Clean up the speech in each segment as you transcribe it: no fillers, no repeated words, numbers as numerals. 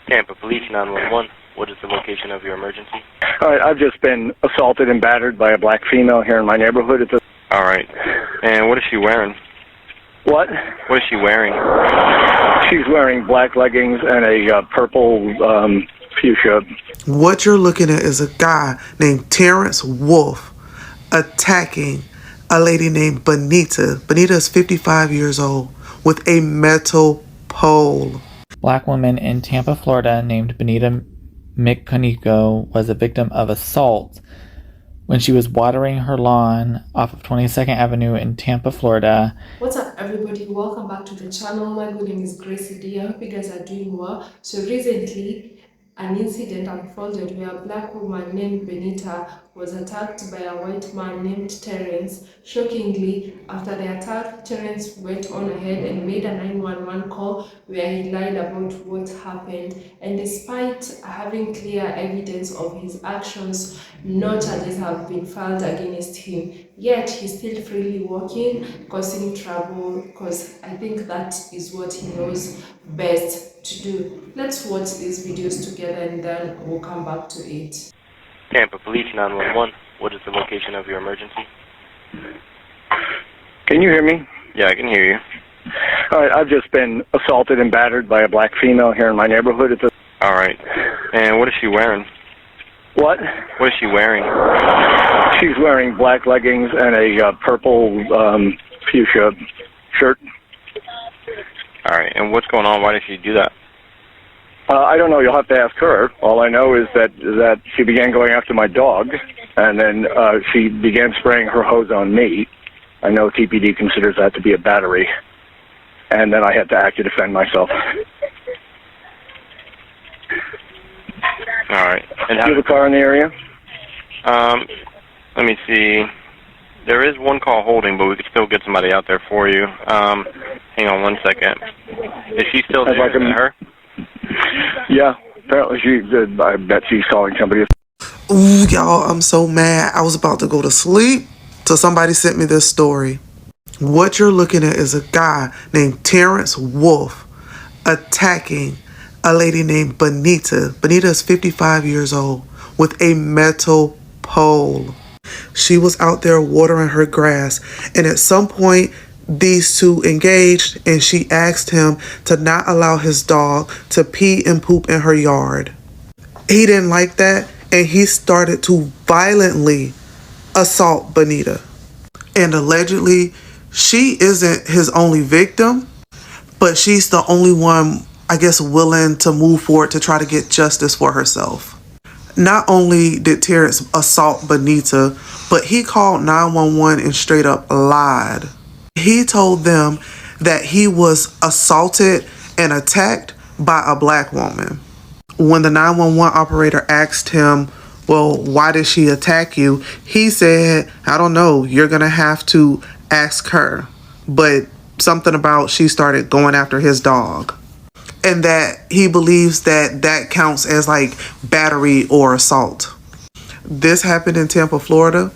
Tampa Police 911. What is the location of your emergency? All right, I've just been assaulted and battered by a black female here in my neighborhood. All right. And what is she wearing? What? What is she wearing? She's wearing black leggings and a purple fuchsia. What you're looking at is a guy named Terrence Wolf attacking a lady named Bonita. Bonita is 55 years old with a metal pole. Black woman in Tampa, Florida, named Bonita was a victim of assault when she was watering her lawn off of 22nd Avenue in Tampa, Florida. What's up, everybody? Welcome back to the channel. My good name is Gracey D. I hope you guys are doing well. So recently, an incident unfolded where a black woman named Bonita was attacked by a white man named Terrence. Shockingly, after the attack, Terrence went on ahead and made a 911 call where he lied about what happened. And despite having clear evidence of his actions, no charges have been filed against him. Yet he's still freely walking, causing trouble, because I think that is what he knows best to do. Let's watch these videos together and then we'll come back to it. Tampa Police 911. What is the location of your emergency? Can you hear me? Yeah, I can hear you. All right, I've just been assaulted and battered by a black female here in my neighborhood. All right. And what is she wearing? What? What is she wearing? She's wearing black leggings and a purple fuchsia shirt. All right. And what's going on? Why did she do that? I don't know. You'll have to ask her. All I know is that she began going after my dog, and then she began spraying her hose on me. I know TPD considers that to be a battery, and then I had to act to defend myself. All right. And do you have a car in the area? Let me see. There is one call holding, but we could still get somebody out there for you. Hang on one second. Is she still there? Is that her? Yeah, apparently I bet she's calling somebody. Ooh, y'all, I'm so mad. I was about to go to sleep till somebody sent me this story. What you're looking at is a guy named Terrence Wolf attacking a lady named Bonita. Bonita is 55 years old with a metal pole. She was out there watering her grass, and at some point these two engaged, and she asked him to not allow his dog to pee and poop in her yard. He didn't like that, and he started to violently assault Bonita. And allegedly, she isn't his only victim, but she's the only one, I guess, willing to move forward to try to get justice for herself. Not only did Terrence assault Bonita, but he called 911 and straight up lied. He told them that he was assaulted and attacked by a black woman. When the 911 operator asked him, well, why did she attack you? He said, I don't know, you're going to have to ask her. But something about she started going after his dog. And that he believes that that counts as like battery or assault. This happened in Tampa, Florida.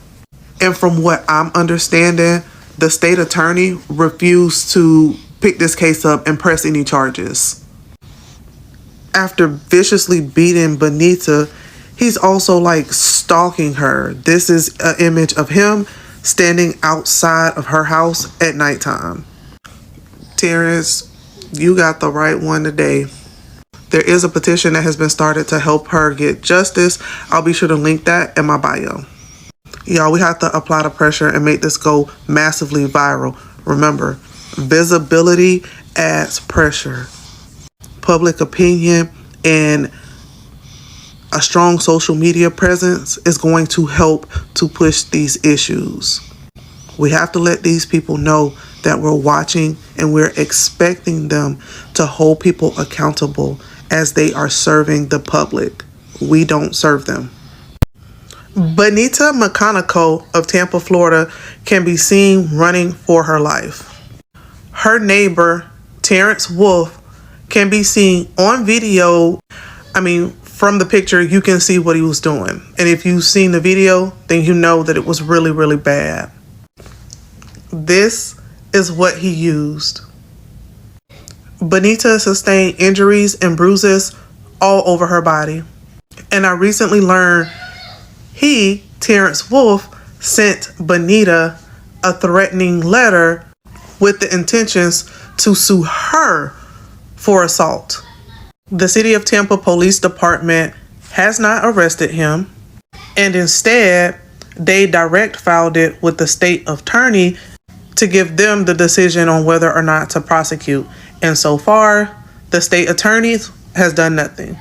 And from what I'm understanding, the state attorney refused to pick this case up and press any charges. After viciously beating Bonita, he's also like stalking her. This is an image of him standing outside of her house at nighttime. Terrence, you got the right one today. There is a petition that has been started to help her get justice. I'll be sure to link that in my bio. Y'all, we have to apply the pressure and make this go massively viral. Remember, visibility adds pressure. Public opinion and a strong social media presence is going to help to push these issues. We have to let these people know that we're watching and we're expecting them to hold people accountable as they are serving the public. We don't serve them. Bonita of Tampa, Florida, can be seen running for her life. Her neighbor, Terrence Wolf, can be seen on video. From the picture, you can see what he was doing. And if you've seen the video, then you know that it was really, really bad. This is what he used. Bonita sustained injuries and bruises all over her body. And I recently learned Terrence Wolf, sent Bonita a threatening letter with the intentions to sue her for assault. The City of Tampa Police Department has not arrested him, and instead they direct filed it with the state attorney to give them the decision on whether or not to prosecute. And so far, the state attorney has done nothing.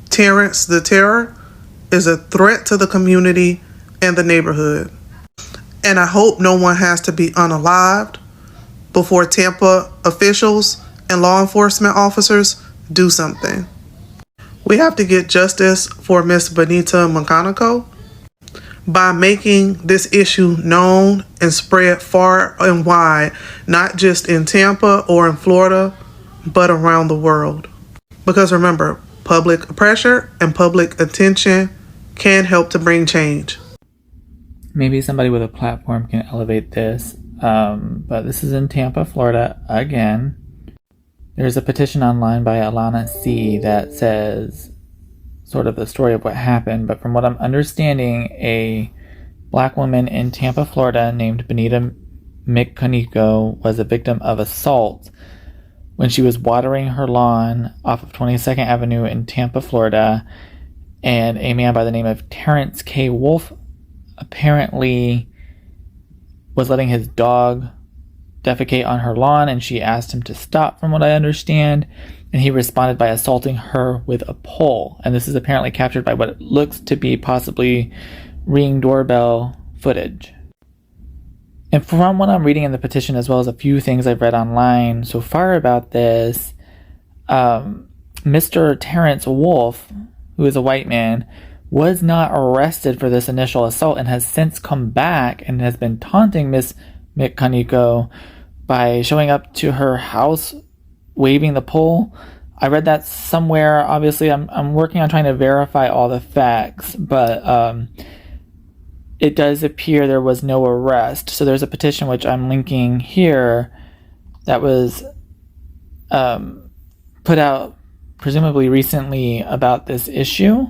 Terrence the Terror is a threat to the community and the neighborhood. And I hope no one has to be unalived before Tampa officials and law enforcement officers do something. We have to get justice for Miss Bonita Mecanico by making this issue known and spread far and wide, not just in Tampa or in Florida, but around the world. Because remember, public pressure and public attention can help to bring change. Maybe somebody with a platform can elevate this, but this is in Tampa, Florida, again. There's a petition online by Alana C. that says sort of the story of what happened, but from what I'm understanding, a black woman in Tampa, Florida named Bonita Mecanico was a victim of assault when she was watering her lawn off of 22nd Avenue in Tampa, Florida, and a man by the name of Terrence K. Wolf apparently was letting his dog defecate on her lawn, and she asked him to stop, from what I understand, and he responded by assaulting her with a pole. And this is apparently captured by what looks to be possibly Ring doorbell footage. And from what I'm reading in the petition, as well as a few things I've read online so far about this, Mr. Terrence Wolf, who is a white man, was not arrested for this initial assault and has since come back and has been taunting Miss Mecanico by showing up to her house waving the pole. I read that somewhere. Obviously, I'm working on trying to verify all the facts, but it does appear there was no arrest. So there's a petition which I'm linking here that was put out presumably recently about this issue.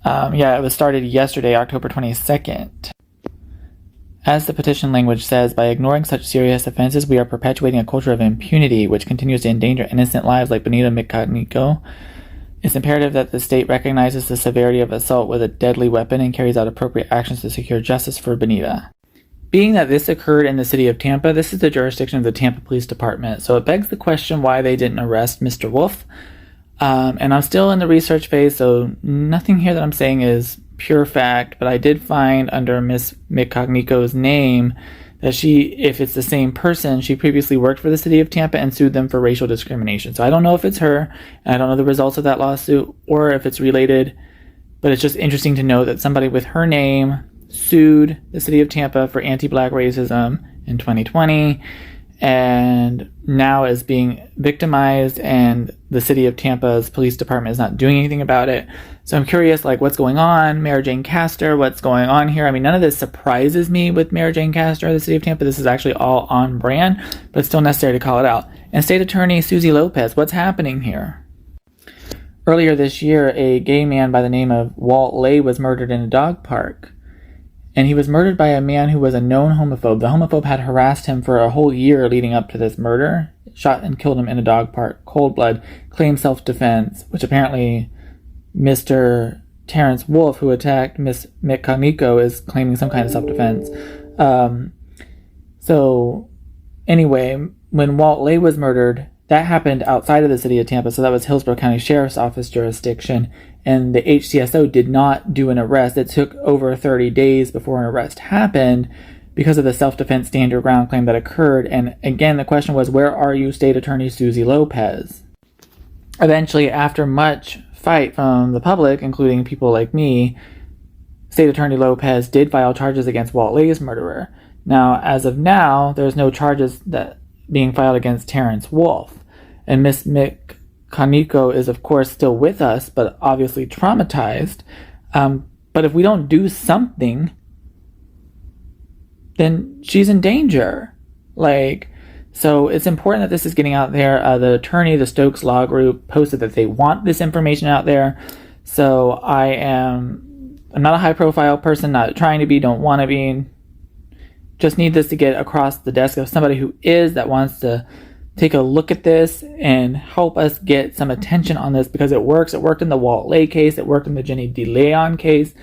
It was started yesterday, October 22nd. As the petition language says, by ignoring such serious offenses, we are perpetuating a culture of impunity which continues to endanger innocent lives like Bonita Mecanico. It's imperative that the state recognizes the severity of assault with a deadly weapon and carries out appropriate actions to secure justice for Bonita. Being that this occurred in the city of Tampa, this is the jurisdiction of the Tampa Police Department, so it begs the question why they didn't arrest Mr. Wolf. And I'm still in the research phase, so nothing here that I'm saying is pure fact, but I did find under Miss Mecanico's name that she, if it's the same person, she previously worked for the city of Tampa and sued them for racial discrimination. So I don't know if it's her, and I don't know the results of that lawsuit, or if it's related, but it's just interesting to know that somebody with her name sued the city of Tampa for anti-black racism in 2020, and now is being victimized, and the city of Tampa's police department is not doing anything about it. So I'm curious, what's going on? Mayor Jane Castor, what's going on here? I mean, none of this surprises me with Mayor Jane Castor of the city of Tampa. This is actually all on brand, but it's still necessary to call it out. And State Attorney Susie Lopez, what's happening here? Earlier this year, a gay man by the name of Walt Lay was murdered in a dog park. And he was murdered by a man who was a known homophobe. The homophobe had harassed him for a whole year leading up to this murder, shot and killed him in a dog park, cold blood, claimed self-defense, which apparently Mr. Terrence Wolf, who attacked Miss Mecanico, is claiming some kind of self-defense. So anyway, when Walt Lay was murdered, that happened outside of the city of Tampa, so that was Hillsborough County Sheriff's Office jurisdiction, and the HCSO did not do an arrest. It took over 30 days before an arrest happened because of the self-defense stand your ground claim that occurred. And again, the question was, where are you, State Attorney Susie Lopez? Eventually, after much fight from the public, including people like me, State Attorney Lopez did file charges against Walt Lay's murderer. Now, as of now, there's no charges that being filed against Terrence Wolf. And Miss Mecanico is, of course, still with us, but obviously traumatized. But if we don't do something, then she's in danger. So it's important that this is getting out there. The attorney, the Stokes Law Group, posted that they want this information out there. So I'm not a high profile person, not trying to be, don't want to be. Just need this to get across the desk of somebody who is, that wants to take a look at this and help us get some attention on this, because it works. It worked in the Walt Lay case. It worked in the Jenny DeLeon case.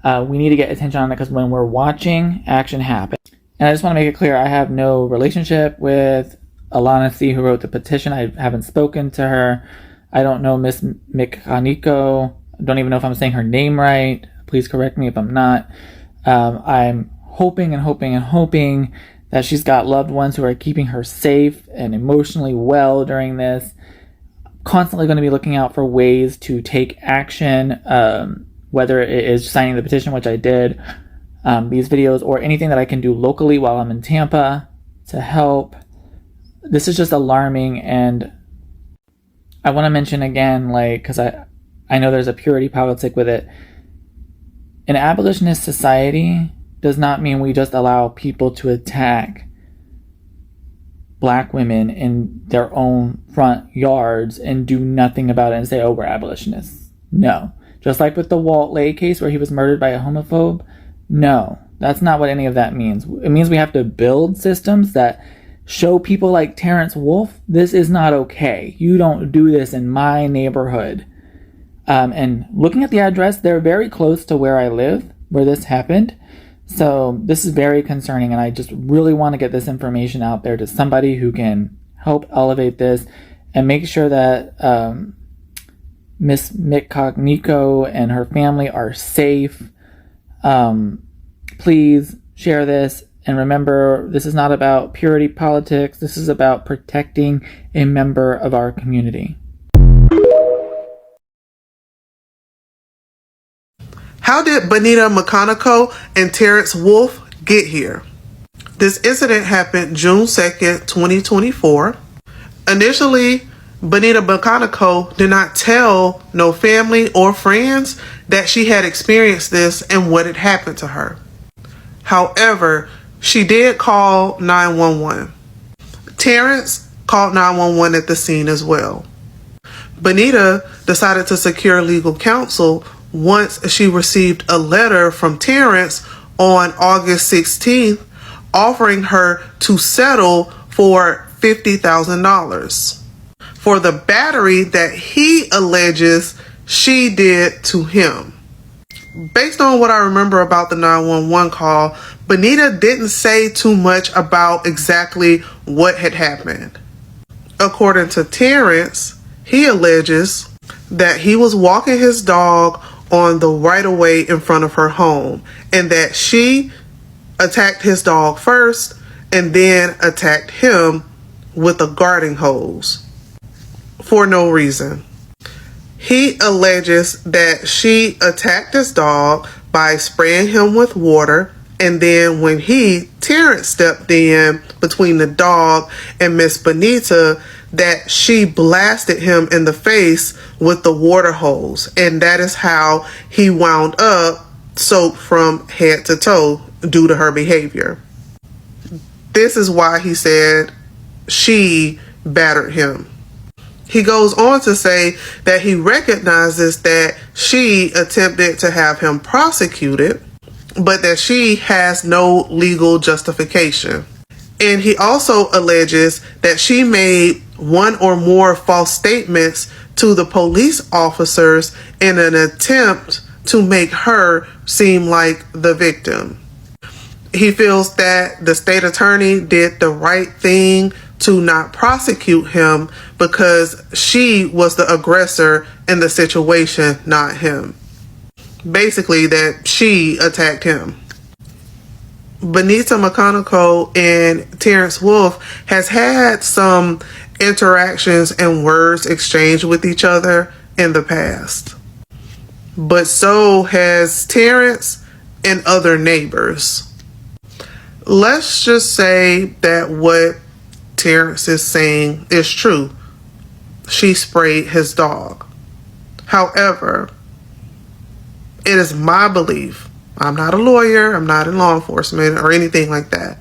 We need to get attention on it, because when we're watching, action happens. And I just want to make it clear, I have no relationship with Alana C., who wrote the petition. I haven't spoken to her. I don't know Miss Mechanico. I don't even know if I'm saying her name right. Please correct me if I'm not. I'm hoping and hoping and hoping that she's got loved ones who are keeping her safe and emotionally well during this. Constantly going to be looking out for ways to take action, whether it is signing the petition, which I did, these videos, or anything that I can do locally while I'm in Tampa to help. This is just alarming, and I want to mention again, because I know there's a purity politic with it. An abolitionist society does not mean we just allow people to attack black women in their own front yards and do nothing about it and say, oh, we're abolitionists. No. Just like with the Walt Lay case where he was murdered by a homophobe. No, that's not what any of that means. It means we have to build systems that show people like Terrence Wolfe, this is not okay. You don't do this in my neighborhood. And looking at the address, they're very close to where I live, where this happened. So this is very concerning, and I just really want to get this information out there to somebody who can help elevate this and make sure that Miss Mechanico and her family are safe. Please share this, and remember, this is not about purity politics. This is about protecting a member of our community. How did Bonita Mechanico and Terrence Wolfe get here? This incident happened June 2nd, 2024. Initially, Bonita Mechanico did not tell no family or friends that she had experienced this and what had happened to her. However, she did call 911. Terrence called 911 at the scene as well. Bonita decided to secure legal counsel once she received a letter from Terrence on August 16th offering her to settle for $50,000 for the battery that he alleges she did to him. Based on what I remember about the 911 call, Bonita didn't say too much about exactly what had happened. According to Terrence, he alleges that he was walking his dog on the right-of-way in front of her home, and that she attacked his dog first and then attacked him with a garden hose for no reason. He alleges that she attacked his dog by spraying him with water, and then when Terrence, stepped in between the dog and Miss Bonita, that she blasted him in the face with the water hose, and that is how he wound up soaked from head to toe due to her behavior. This is why he said she battered him. He goes on to say that he recognizes that she attempted to have him prosecuted, but that she has no legal justification. And he also alleges that she made one or more false statements to the police officers in an attempt to make her seem like the victim. He feels that the state attorney did the right thing to not prosecute him because she was the aggressor in the situation, not him. Basically, that she attacked him. Bonita Mechanico and Terrence Wolfe has had some interactions and words exchanged with each other in the past. But so has Terrence and other neighbors. Let's just say that what Terrence is saying is true. She sprayed his dog. However, it is my belief, I'm not a lawyer, I'm not in law enforcement or anything like that,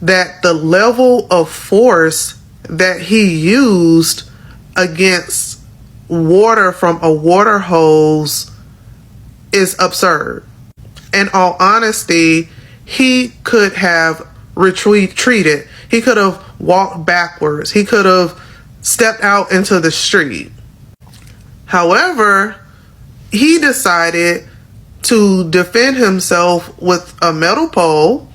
that the level of force that he used against water from a water hose is absurd. In all honesty, he could have retreated. He could have walked backwards. He could have stepped out into the street. However, he decided to defend himself with a metal pole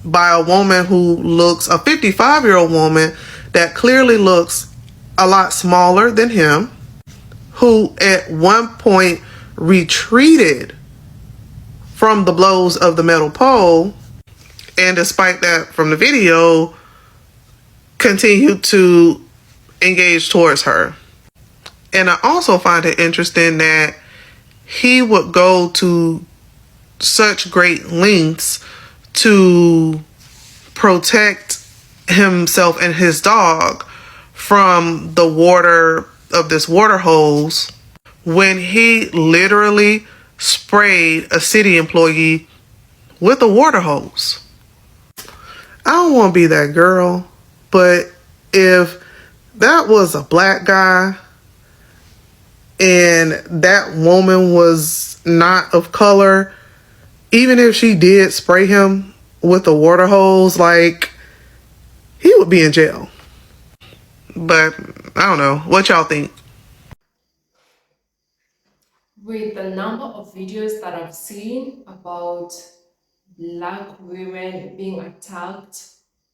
by a woman who looks, a 55-year-old woman that clearly looks a lot smaller than him, who at one point retreated from the blows of the metal pole, and despite that, from the video, continued to engage towards her. And I also find it interesting that he would go to such great lengths to protect himself and his dog from the water of this water hose when he literally sprayed a city employee with a water hose. I don't want to be that girl, but if that was a black guy and that woman was not of color, even if she did spray him with a water hose, like, he would be in jail. But I don't know. What y'all think? With the number of videos that I've seen about black women being attacked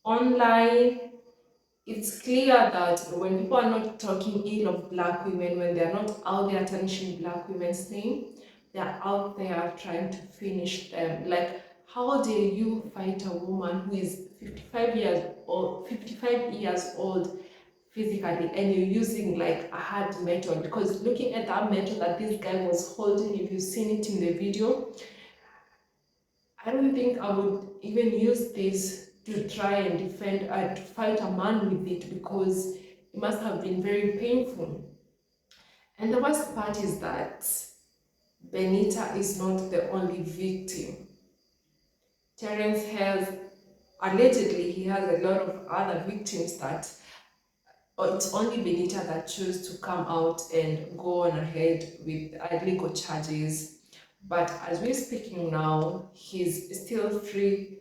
online, it's clear that when people are not talking ill of black women, when they're not out there tarnishing black women's name, they're out there trying to finish them. Like, how dare you fight a woman who is 55 years old physically, and you're using like a hard metal? Because looking at that metal that this guy was holding, if you've seen it in the video, I don't think I would even use this to try and defend, to fight a man with it, because it must have been very painful. And the worst part is that Bonita is not the only victim. Terence has, allegedly, he has a lot of other victims that, or it's only Bonita that chose to come out and go on ahead with legal charges. But as we're speaking now, he's still free,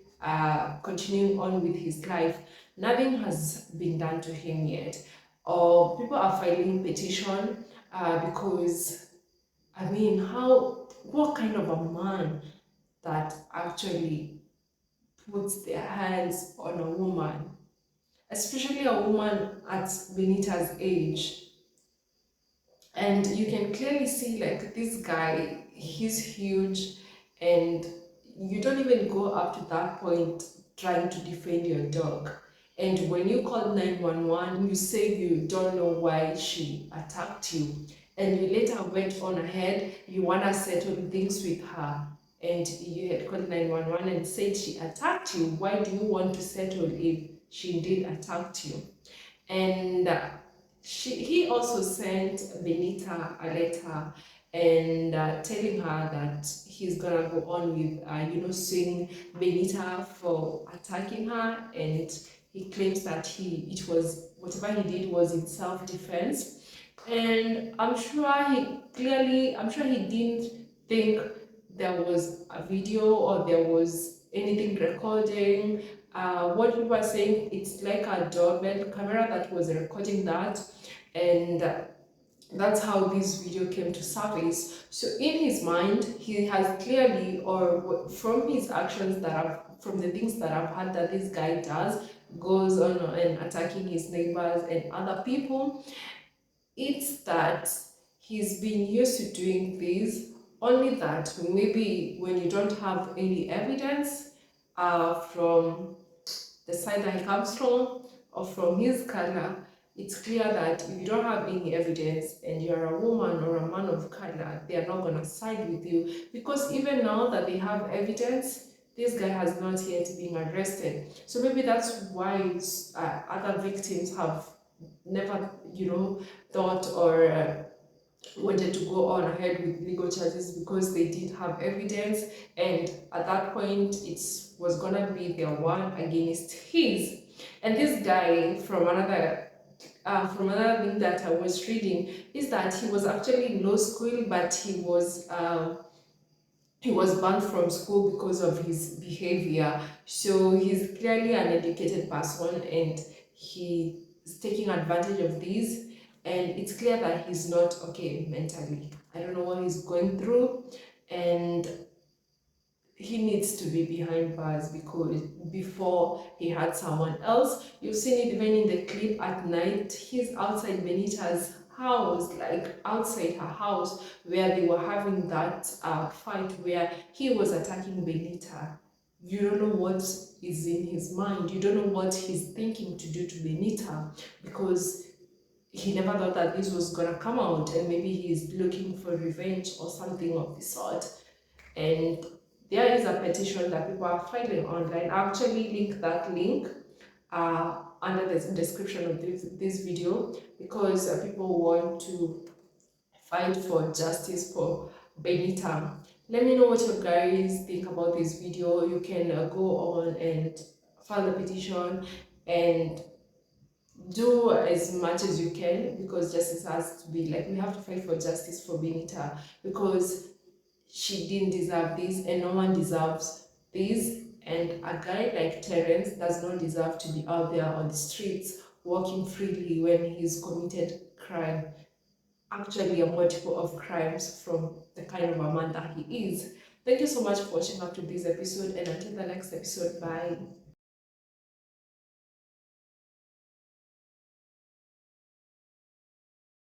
continuing on with his life. Nothing has been done to him yet. Or people are filing petition because, I mean, what kind of a man that actually puts their hands on a woman, especially a woman at Benita's age? And you can clearly see, like, this guy, he's huge, and you don't even go up to that point trying to defend your dog. And when you call 911, you say you don't know why she attacked you, and you later went on ahead, you want to settle things with her, and you had called 911 and said she attacked you. Why do you want to settle if she indeed attacked you? And he also sent Bonita a letter, and telling her that he's gonna go on with suing Bonita for attacking her, and he claims that it was whatever he did was in self-defense. And I'm sure he didn't think there was a video or there was anything recording. What people are saying, it's like a doorbell camera that was recording that, and that's how this video came to surface. So in his mind, he has clearly, or from his actions from the things that I've heard that this guy goes on and attacking his neighbors and other people, it's that he's been used to doing this. Only that maybe when you don't have any evidence from the side that he comes from or from his color, it's clear that if you don't have any evidence and you're a woman or a man of color, they are not going to side with you, because even now that they have evidence, this guy has not yet been arrested. So maybe that's why other victims have never, thought or wanted to go on ahead with legal charges because they did have evidence, and at that point it was gonna be their one against his. And this guy, from another thing that I was reading, is that he was actually in law school, but he was banned from school because of his behavior. So he's clearly an educated person, and he is taking advantage of this. And it's clear that he's not okay mentally. I don't know what he's going through, and he needs to be behind bars because before he had someone else. You've seen it even in the clip at night. He's outside Bonita's house, like outside her house, where they were having that fight where he was attacking Bonita. You don't know what is in his mind. You don't know what he's thinking to do to Bonita, because he never thought that this was gonna come out, and maybe he's looking for revenge or something of the sort. And there is a petition that people are filing online. I'll actually link that link under the description of this video, because people want to fight for justice for Bonita. Let me know what you guys think about this video. You can go on and file the petition and do as much as you can, because justice has to be, like, we have to fight for justice for Bonita, because she didn't deserve this, and no one deserves this. And a guy like Terence does not deserve to be out there on the streets walking freely when he's committed crime, actually a multiple of crimes, from the kind of a man that he is. Thank you so much for watching up to this episode, and until the next episode, bye.